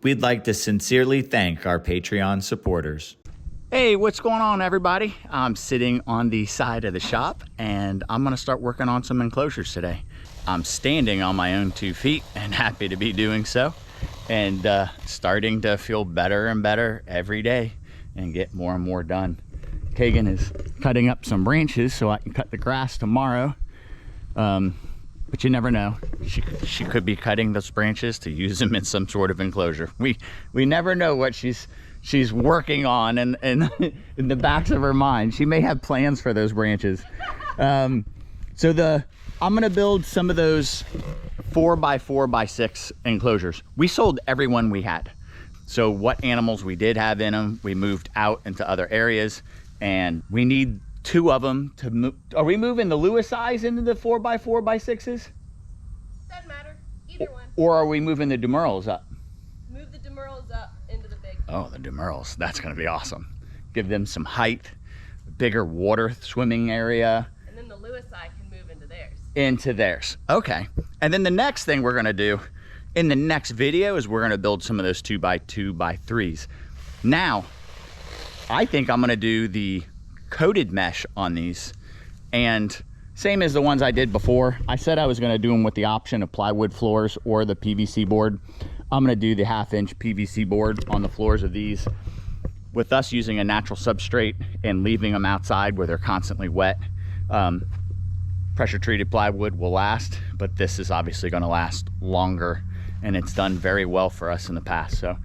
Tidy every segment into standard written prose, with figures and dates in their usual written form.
We'd like to sincerely thank our Patreon supporters. Hey, what's going on, everybody? I'm sitting on the side of the shop and I'm gonna start working on some enclosures today. I'm standing on my own 2 feet and happy to be doing so, and starting to feel better and better every day and get more and more done. Kagan is cutting up some branches so I can cut the grass tomorrow. But you never know. She could be cutting those branches to use them in some sort of enclosure. We never know what she's working on in the backs of her mind. She may have plans for those branches. I'm gonna build some of those 4x4x6 enclosures. We sold every one we had. So what animals we did have in them, we moved out into other areas, and we need 2 of them to move. Are we moving the Lewis size into the 4x4x6s? Doesn't matter, either one. Or are we moving the Dumerils up? Move the Dumerils up into the big. Oh, the Dumerils, that's gonna be awesome. Give them some height, bigger water swimming area. And then the Lewis side can move into theirs. Into theirs, okay. And then the next thing we're gonna do in the next video is we're gonna build some of those 2x2x3s. Now, I think I'm gonna do the coated mesh on these, and same as the ones I did before. I said I was going to do them with the option of plywood floors or the PVC board. I'm going to do the 1/2-inch PVC board on the floors of these. With us using a natural substrate and leaving them outside where they're constantly wet, pressure treated plywood will last, but this is obviously going to last longer, and it's done very well for us in the past. So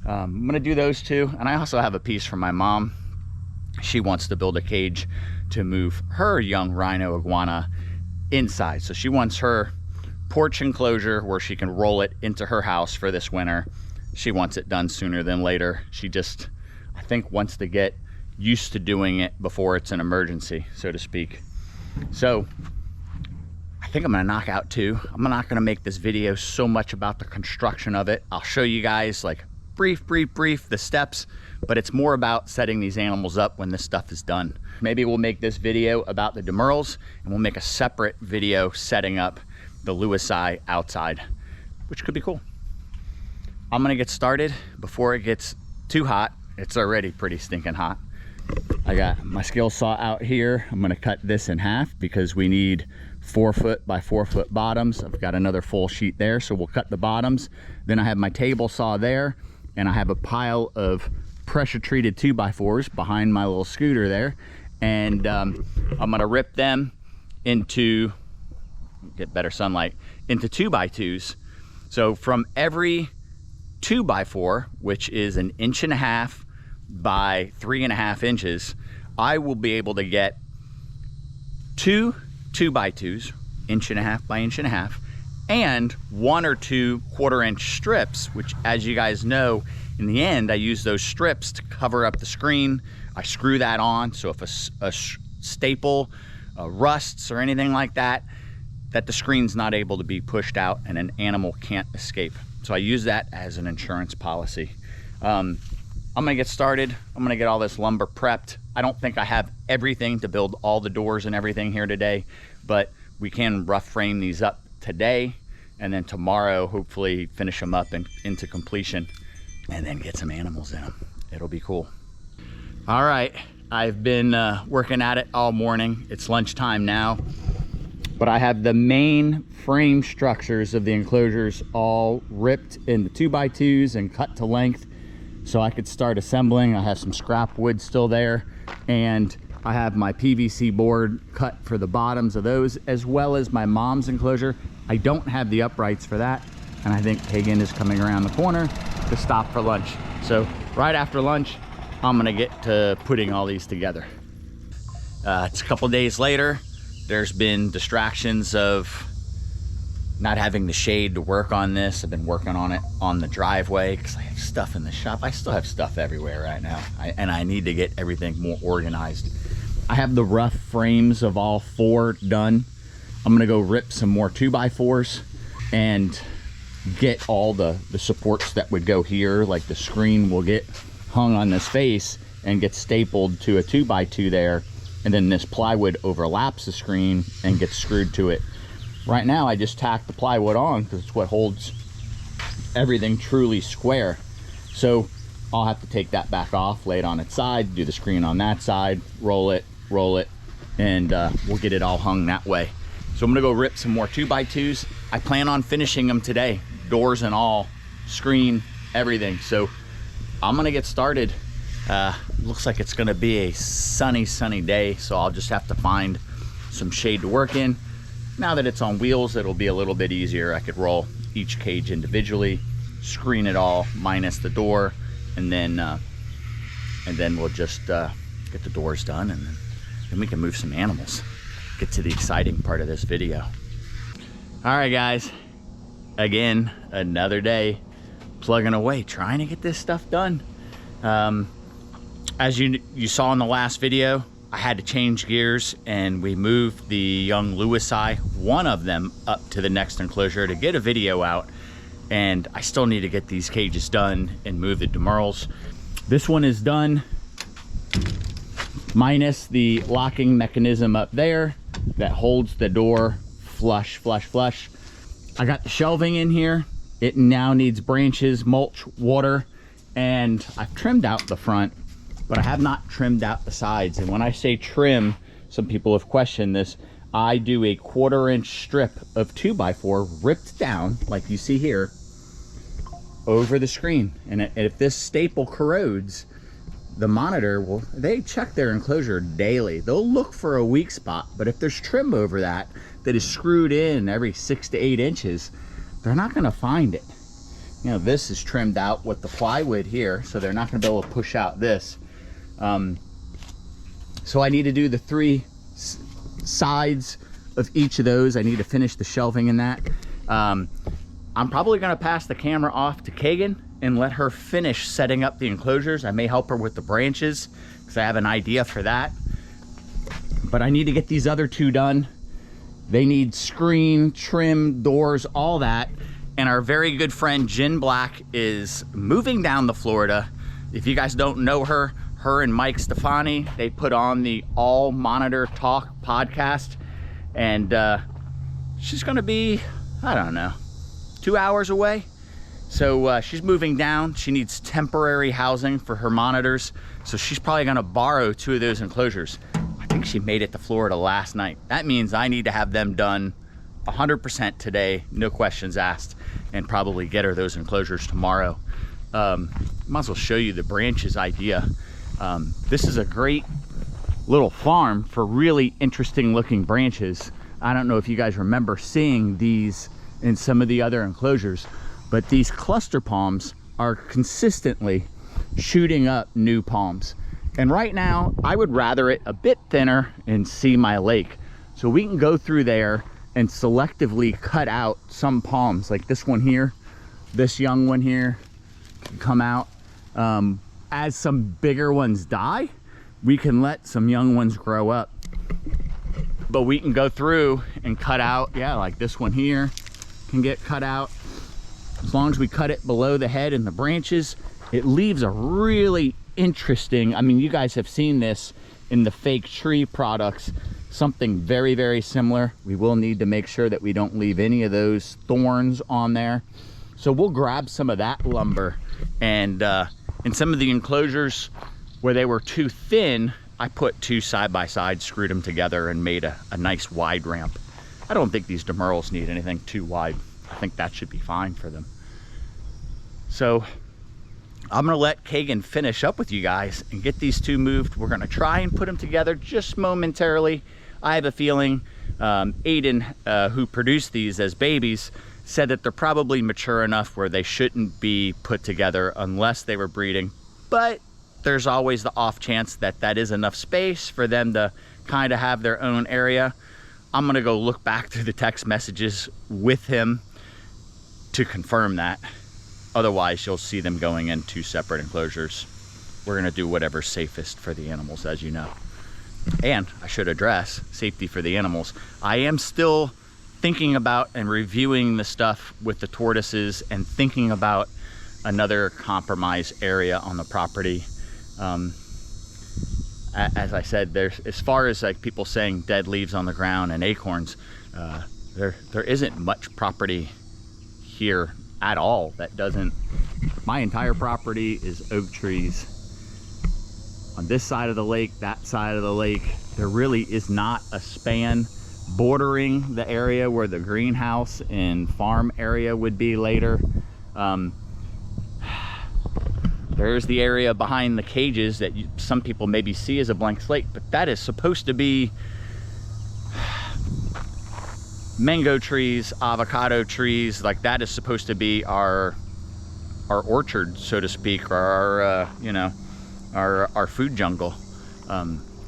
I'm going to do those 2, and I also have a piece from my mom. She wants to build a cage to move her young rhino iguana inside. So she wants her porch enclosure where she can roll it into her house for this winter. She wants it done sooner than later. She just, I think, wants to get used to doing it before it's an emergency, so to speak. So I think I'm gonna knock out 2. I'm not gonna make this video so much about the construction of it. I'll show you guys like brief the steps, but it's more about setting these animals up when this stuff is done. Maybe we'll make this video about the Dumerils, and we'll make a separate video setting up the Lewis eye outside, which could be cool. I'm gonna get started before it gets too hot. It's already pretty stinking hot. I got my skill saw out here. I'm gonna cut this in half because we need 4-foot by 4-foot bottoms. I've got another full sheet there, so we'll cut the bottoms. Then I have my table saw there, and I have a pile of pressure treated 2x4s behind my little scooter there, and I'm gonna rip them into, get better sunlight, into 2x2s. So from every 2x4, which is 1.5 inches by 3.5 inches, I will be able to get 2 2x2s, 1.5 inches by 1.5 inches, and 1 or 2 1/4-inch strips, which, as you guys know, in the end, I use those strips to cover up the screen. I screw that on, so if a staple rusts or anything like that, that the screen's not able to be pushed out and an animal can't escape. So I use that as an insurance policy. I'm gonna get started. I'm gonna get all this lumber prepped. I don't think I have everything to build all the doors and everything here today, but we can rough frame these up today, and then tomorrow hopefully finish them up and into completion, and then get some animals in them. It'll be cool. All right, I've been working at it all morning. It's lunchtime now, but I have the main frame structures of the enclosures all ripped into 2x2s and cut to length so I could start assembling. I have some scrap wood still there, and I have my PVC board cut for the bottoms of those, as well as my mom's enclosure. I don't have the uprights for that, and I think Kagan is coming around the corner to stop for lunch. So right after lunch, I'm gonna get to putting all these together. It's a couple days later. There's been distractions of not having the shade to work on this. I've been working on it on the driveway because I have stuff in the shop. I still have stuff everywhere right now, and I need to get everything more organized. I have the rough frames of all 4 done. I'm gonna go rip some more 2x4s and get all the supports that would go here. Like the screen will get hung on this face and get stapled to a 2x2 there, and then this plywood overlaps the screen and gets screwed to it. Right now I just tack the plywood on because it's what holds everything truly square. So I'll have to take that back off, lay it on its side, do the screen on that side, roll it, and we'll get it all hung that way. So I'm gonna go rip some more 2x2s. I plan on finishing them today, doors and all, screen, everything. So I'm gonna get started. Looks like it's gonna be a sunny day, so I'll just have to find some shade to work in. Now that it's on wheels, it'll be a little bit easier. I could roll each cage individually, screen it all minus the door, and then we'll just get the doors done, and then we can move some animals. Get to the exciting part of this video. All right, guys. Again, another day plugging away, trying to get this stuff done. As you saw in the last video, I had to change gears, and we moved the young Lewisii, one of them, up to the next enclosure to get a video out. And I still need to get these cages done and move the Dumerils. This one is done, minus the locking mechanism up there that holds the door flush. I got the shelving in here. It now needs branches, mulch, water, and I've trimmed out the front, but I have not trimmed out the sides. And when I say trim, some people have questioned this. I do a 1/4 inch strip of 2x4 ripped down, like you see here, over the screen. And if this staple corrodes, the monitor will, they check their enclosure daily. They'll look for a weak spot, but if there's trim over that is screwed in every 6 to 8 inches, they're not gonna find it. You know, this is trimmed out with the plywood here, so they're not gonna be able to push out this. So I need to do the 3 sides of each of those. I need to finish the shelving in that. I'm probably gonna pass the camera off to Kagan and let her finish setting up the enclosures. I may help her with the branches because I have an idea for that. But I need to get these other 2 done. They need screen, trim, doors, all that. And our very good friend Jen Black is moving down to Florida. If you guys don't know her and Mike Stefani, they put on the All Monitor Talk podcast. And she's gonna be, I don't know, 2 hours away. So she's moving down. She needs temporary housing for her monitors. So she's probably gonna borrow 2 of those enclosures. I think she made it to Florida last night. That means I need to have them done 100% today, no questions asked, and probably get her those enclosures tomorrow. Might as well show you the branches idea. This is a great little farm for really interesting looking branches. I don't know if you guys remember seeing these in some of the other enclosures, but these cluster palms are consistently shooting up new palms. And right now, I would rather it a bit thinner and see my lake. So we can go through there and selectively cut out some palms, like this one here, this young one here can come out. As some bigger ones die, we can let some young ones grow up. But we can go through and cut out, yeah, like this one here can get cut out. As long as we cut it below the head and the branches, it leaves a really interesting, I mean, you guys have seen this in the fake tree products, something very similar. We will need to make sure that we don't leave any of those thorns on there. So we'll grab some of that lumber, and in some of the enclosures where they were too thin, I put 2 side by side, screwed them together, and made a nice wide ramp. I don't think these Dumerils need anything too wide. I think that should be fine for them. So I'm gonna let Kagan finish up with you guys and get these 2 moved. We're gonna try and put them together just momentarily. I have a feeling Aiden, who produced these as babies, said that they're probably mature enough where they shouldn't be put together unless they were breeding. But there's always the off chance that that is enough space for them to kind of have their own area. I'm gonna go look back through the text messages with him to confirm that. Otherwise, you'll see them going in 2 separate enclosures. We're gonna do whatever's safest for the animals, as you know. And I should address safety for the animals. I am still thinking about and reviewing the stuff with the tortoises and thinking about another compromise area on the property. As I said, there's, as far as like people saying dead leaves on the ground and acorns, there isn't much property here at all. That doesn't, my entire property is oak trees. On this side of the lake, that side of the lake, there really is not a span bordering the area where the greenhouse and farm area would be later. There's the area behind the cages that some people maybe see as a blank slate, but that is supposed to be mango trees, avocado trees. Like, that is supposed to be our orchard, so to speak, or our you know, our food jungle.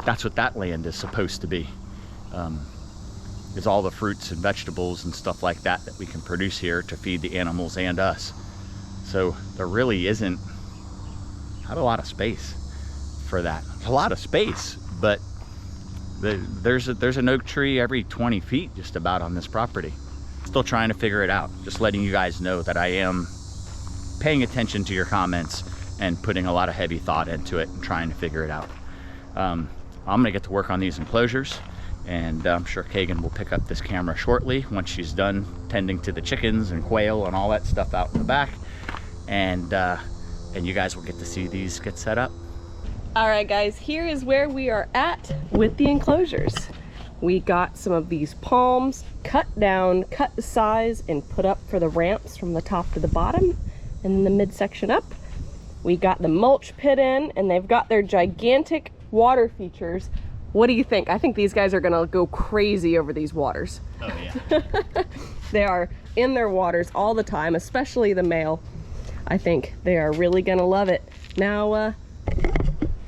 That's what that land is supposed to be. Is all the fruits and vegetables and stuff like that that we can produce here to feed the animals and us. So there really isn't not a lot of space for that. A lot of space, but there's an oak tree every 20 feet just about on this property. Still trying to figure it out. Just letting you guys know that I am paying attention to your comments and putting a lot of heavy thought into it and trying to figure it out. I'm gonna get to work on these enclosures, and I'm sure Kagan will pick up this camera shortly once she's done tending to the chickens and quail and all that stuff out in the back. And you guys will get to see these get set up. All right, guys, here is where we are at with the enclosures. We got some of these palms cut down, cut to size, and put up for the ramps from the top to the bottom and the midsection up. We got the mulch pit in, and they've got their gigantic water features. What do you think? I think these guys are gonna go crazy over these waters. Oh yeah. They are in their waters all the time, especially the male. I think they are really gonna love it. Now,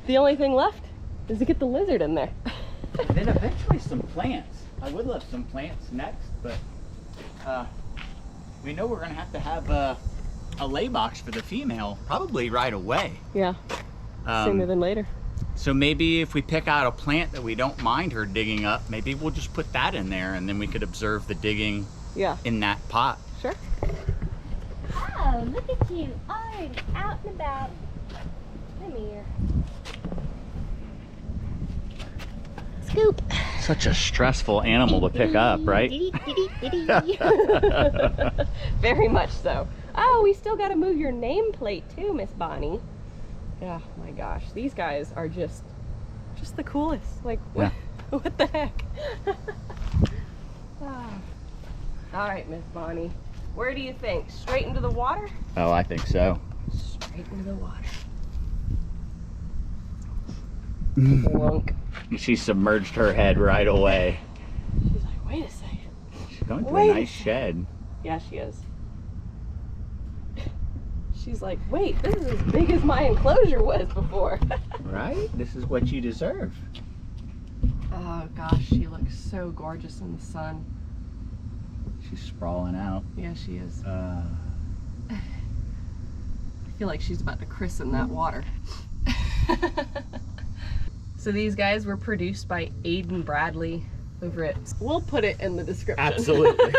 the only thing left is to get the lizard in there. And then eventually some plants. I would love some plants next, but we know we're gonna have a lay box for the female probably right away. Yeah, sooner than later. So maybe if we pick out a plant that we don't mind her digging up, maybe we'll just put that in there, and then we could observe the digging in that pot. Sure. Oh, look at you, already out and about. Come here. Scoop. Such a stressful animal to pick up, right? Very much so. Oh, we still got to move your nameplate too, Miss Bonnie. Yeah, my gosh, these guys are just the coolest. Like, what, what the heck? Ah. All right, Miss Bonnie, where do you think? Straight into the water? Oh, I think so. Straight into the water. Plunk. She submerged her head right away. She's like, wait a second. She's going to a nice shed. Yeah, she is. She's like, wait, this is as big as my enclosure was before. Right? This is what you deserve. Oh gosh, she looks so gorgeous in the sun. She's sprawling out. Yeah, she is. I feel like she's about to christen that water. So these guys were produced by Aiden Bradley over at, we'll put it in the description. Absolutely.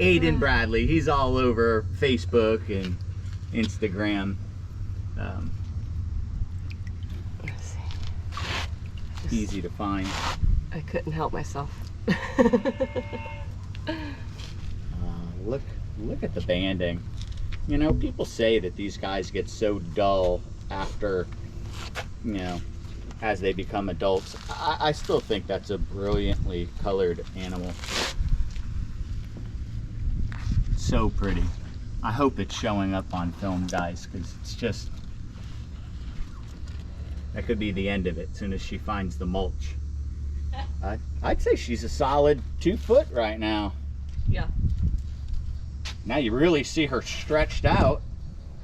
Aiden Bradley, he's all over Facebook and Instagram. Let's see. Easy to find. I couldn't help myself. Look at the banding. You know, people say that these guys get so dull after, you know, as they become adults. I still think that's a brilliantly colored animal. So pretty. I hope it's showing up on film, guys, because it's just, that could be the end of it as soon as she finds the mulch. I'd say she's a solid 2 foot right now. Yeah. Now you really see her stretched out.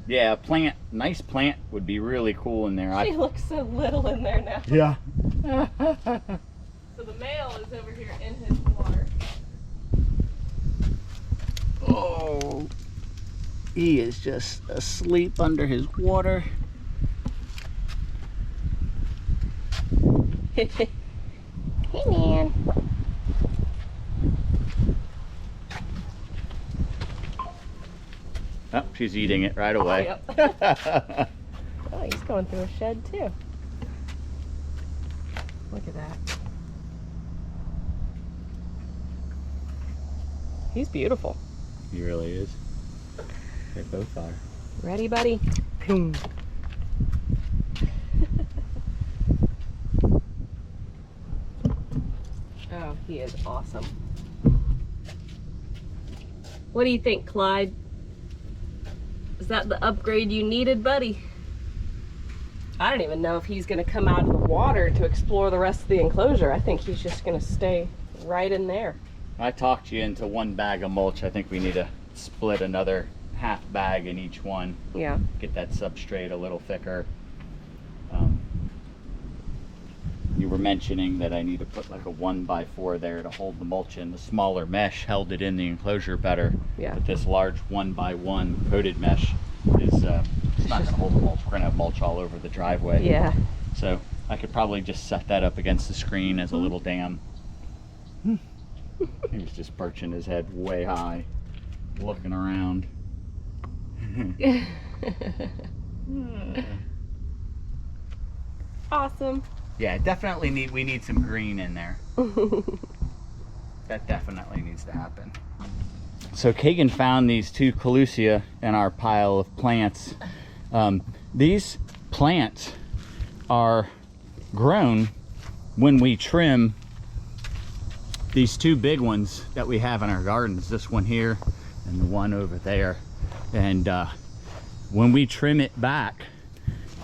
Yeah, a plant, nice plant would be really cool in there. She looks so little in there now. Yeah. So the male is over here in his water. Oh, he is just asleep under his water. Hey, man. Oh, she's eating it right away. Oh, yep. Oh, he's going through a shed too. Look at that. He's beautiful. He really is. They both are. Ready, buddy? Boom. Oh, he is awesome. What do you think, Clyde? Is that the upgrade you needed, buddy? I don't even know if he's gonna come out of the water to explore the rest of the enclosure. I think he's just gonna stay right in there. I talked you into one bag of mulch. I think we need to split another half bag in each one. Yeah. Get that substrate a little thicker. You were mentioning that I need to put like a 1x4 there to hold the mulch in. The smaller mesh held it in the enclosure better. Yeah. But this large 1x1 coated mesh is it's not gonna hold the mulch. We're gonna have mulch all over the driveway. Yeah. So I could probably just set that up against the screen as a little dam. He was just perching his head way high, looking around. Awesome. Yeah, definitely we need some green in there. That definitely needs to happen. So Kagan found these 2 Collusia in our pile of plants. These plants are grown when we trim these 2 big ones that we have in our gardens, this one here and the one over there. And when we trim it back,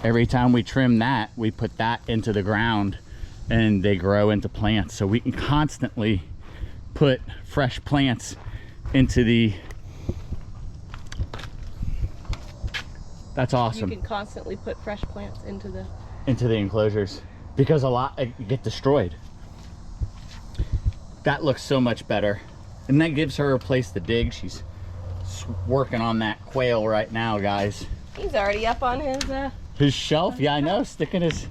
every time we trim that, we put that into the ground and they grow into plants. So we can constantly put fresh plants into the... That's awesome. You can constantly put fresh plants into the enclosures because a lot get destroyed. That looks so much better. And that gives her a place to dig. She's working on that quail right now, guys. He's already up on His shelf, yeah, I know, sticking his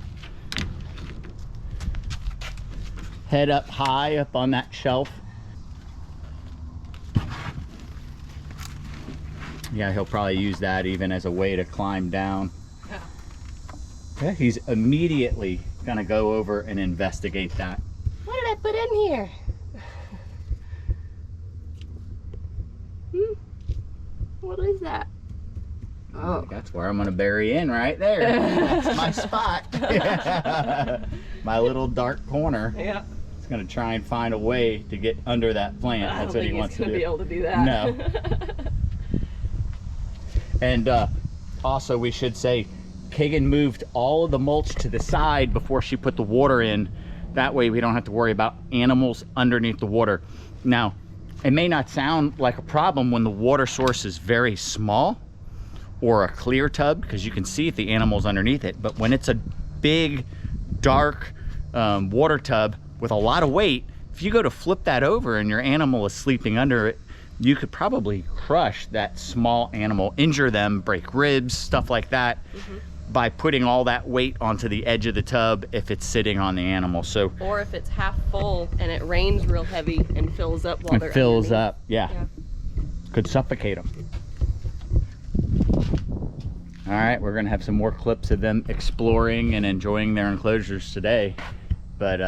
head up high up on that shelf. Yeah, he'll probably use that even as a way to climb down. Yeah, he's immediately gonna go over and investigate that. What did I put in here? What is that? Oh, That's where I'm gonna bury in right there. That's my spot. My little dark corner. yeah. He's gonna try and find a way to get under that plant. I That's don't what he think wants he's to gonna do. be able to do that. No. And also we should say Kagan moved all of the mulch to the side before she put the water in. That way we don't have to worry about animals underneath the water. Now, it may not sound like a problem when the water source is very small or a clear tub, because you can see if the animal's underneath it. But when it's a big, dark water tub with a lot of weight, if you go to flip that over and your animal is sleeping under it, you could probably crush that small animal, injure them, break ribs, stuff like that, by putting all that weight onto the edge of the tub if it's sitting on the animal. So, Or if it's half full and it rains real heavy and fills up while they're it fills underneath. up, yeah. Could suffocate them. All right, we're gonna have some more clips of them exploring and enjoying their enclosures today. But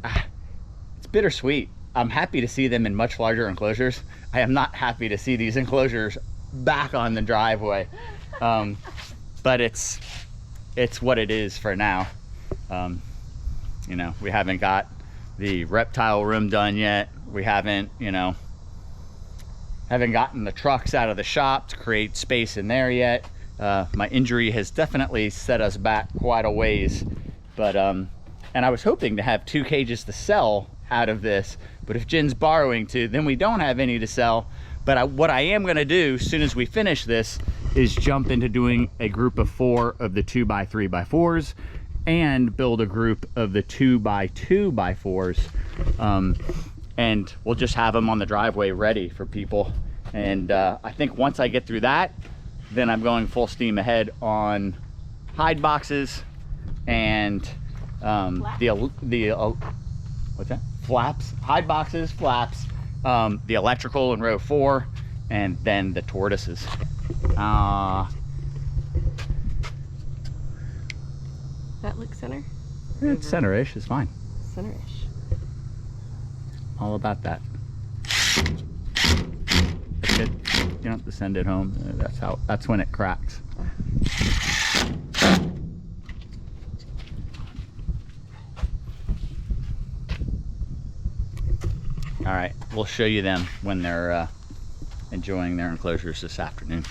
it's bittersweet. I'm happy to see them in much larger enclosures. I am not happy to see these enclosures back on the driveway. But it's what it is for now. You know, we haven't got the reptile room done yet. We haven't, you know, haven't gotten the trucks out of the shop to create space in there yet. My injury has definitely set us back quite a ways. But, and I was hoping to have 2 cages to sell out of this, but if Jen's borrowing 2, then we don't have any to sell. But what I am gonna do as soon as we finish this is jump into doing a group of 4 of the 2x3x4s and build a group of the 2x2x4s. And we'll just have them on the driveway ready for people. And I think once I get through that, then I'm going full steam ahead on hide boxes and what's that? Flaps, hide boxes, flaps, the electrical in row 4, and then the tortoises. That looks center? It's center-ish, it's fine. Center-ish. All about that. crack it. You don't have to send it home. That's when it cracks. All right, we'll show you them when they're enjoying their enclosures this afternoon.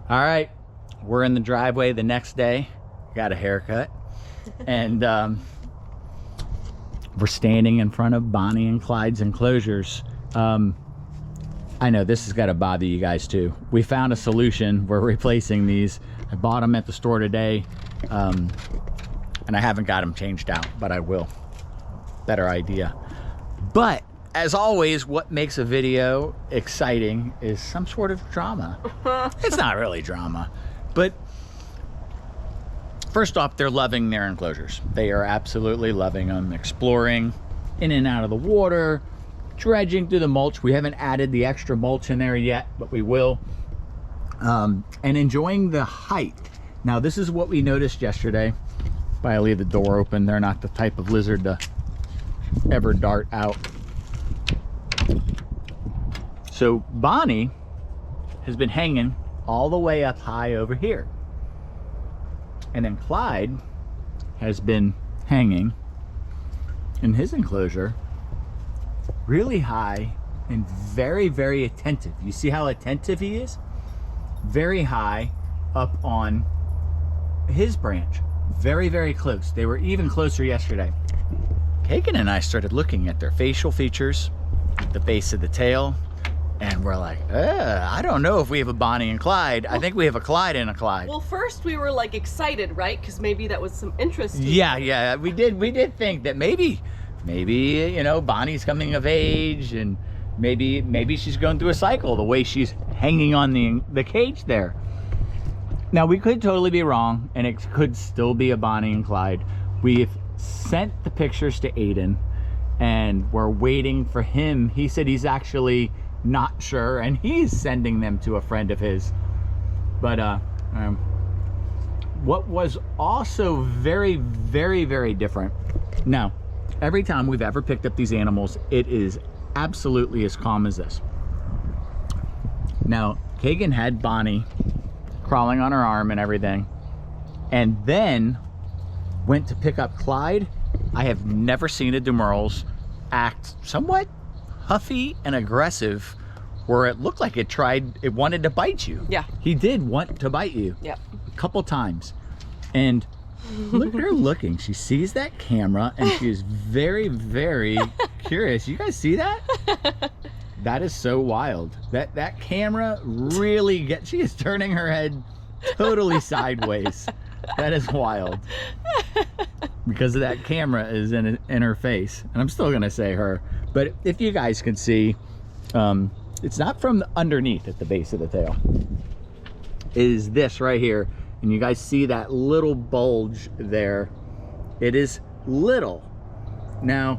All right, we're in the driveway the next day. Got a haircut, and we're standing in front of Bonnie and Clyde's enclosures. I know this has got to bother you guys too. We found a solution. We're replacing these. I bought them at the store today, and I haven't got them changed out, but I will. Better idea. But as always, what makes a video exciting is some sort of drama. It's not really drama, but first off, they're loving their enclosures. They are absolutely loving them, exploring in and out of the water, dredging through the mulch. We haven't added the extra mulch in there yet, but we will. And enjoying the height. Now, this is what we noticed yesterday. If I leave the door open, they're not the type of lizard to ever dart out. So Bonnie has been hanging all the way up high over here. And then Clyde has been hanging in his enclosure really high and very, very attentive. You see how attentive he is? Very high up on his branch. Very, very close. They were even closer yesterday. Kagan and I started looking at their facial features, the base of the tail, and we're like, I don't know if we have a Bonnie and Clyde. I think we have a Clyde and a Clyde. Well, first we were like excited, right? Because maybe that was some interest. Yeah, we did think that maybe, you know, Bonnie's coming of age, and maybe she's going through a cycle the way she's hanging on the cage there. Now, we could totally be wrong, and it could still be a Bonnie and Clyde. We've sent the pictures to Aiden, and we're waiting for him. He said he's actually not sure, and he's sending them to a friend of his. But what was also very, very, very different. Now, every time we've ever picked up these animals, it is absolutely as calm as this. Now, Kagan had Bonnie crawling on her arm and everything, and then went to pick up Clyde. I have never seen a Dumerils act somewhat huffy and aggressive, where it looked like it wanted to bite you. Yeah. He did want to bite you. Yeah. A couple times. And look at her looking. She sees that camera and she is very, very curious. You guys see that? That is so wild. That camera really she is turning her head totally sideways. That is wild. Because of that camera is in her face. And I'm still gonna say her. But if you guys can see, it's not from underneath at the base of the tail. It is this right here. And you guys see that little bulge there. It is little. Now,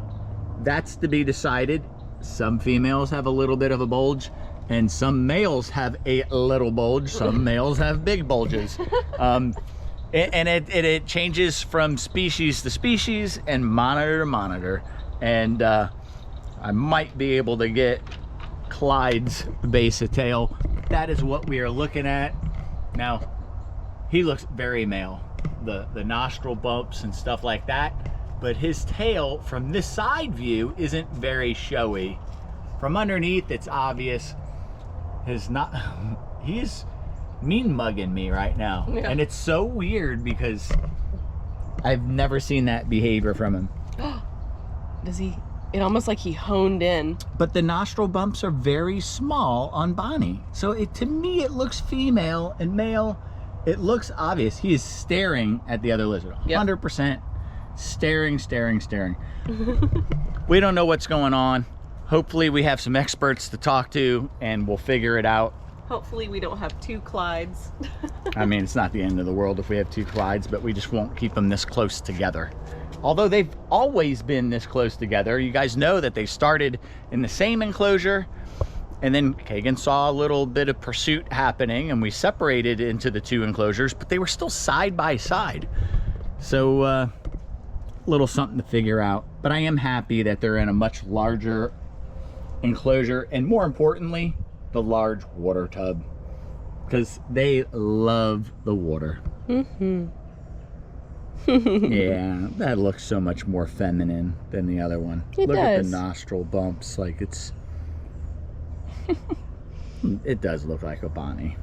that's to be decided. Some females have a little bit of a bulge, and some males have a little bulge. Some males have big bulges. And it changes from species to species and monitor to monitor. And I might be able to get Clyde's base of tail. That is what we are looking at. Now, he looks very male. The nostril bumps and stuff like that. But his tail from this side view isn't very showy. From underneath, it's obvious. He's mean mugging me right now. Yeah. And it's so weird because I've never seen that behavior from him. Does he? It almost like he honed in. But the nostril bumps are very small on Bonnie. So to me, it looks female, and male, it looks obvious. He is staring at the other lizard. 100% staring. We don't know what's going on. Hopefully we have some experts to talk to and we'll figure it out. Hopefully we don't have two Clydes. I mean, it's not the end of the world if we have two Clydes, but we just won't keep them this close together. Although they've always been this close together. You guys know that they started in the same enclosure, and then Kagan saw a little bit of pursuit happening and we separated into the two enclosures, but they were still side by side. So a little something to figure out. But I am happy that they're in a much larger enclosure, and more importantly, the large water tub because they love the water. Mm-hmm. Yeah, that looks so much more feminine than the other one. It Look at does. the nostril bumps, like it's it does look like a Bonnie.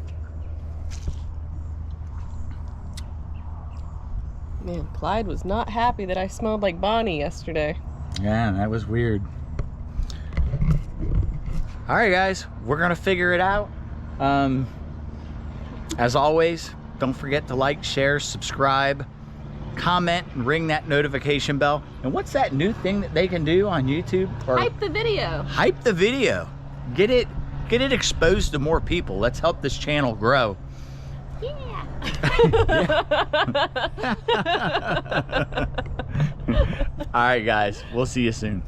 Man, Clyde was not happy that I smelled like Bonnie yesterday. Yeah, that was weird. All right, guys, we're gonna figure it out. As always, don't forget to like, share, subscribe, comment, and ring that notification bell. And what's that new thing that they can do on YouTube? Or Hype the video. hype the video. Get it exposed to more people. Let's help this channel grow. Yeah. All right, guys, we'll see you soon.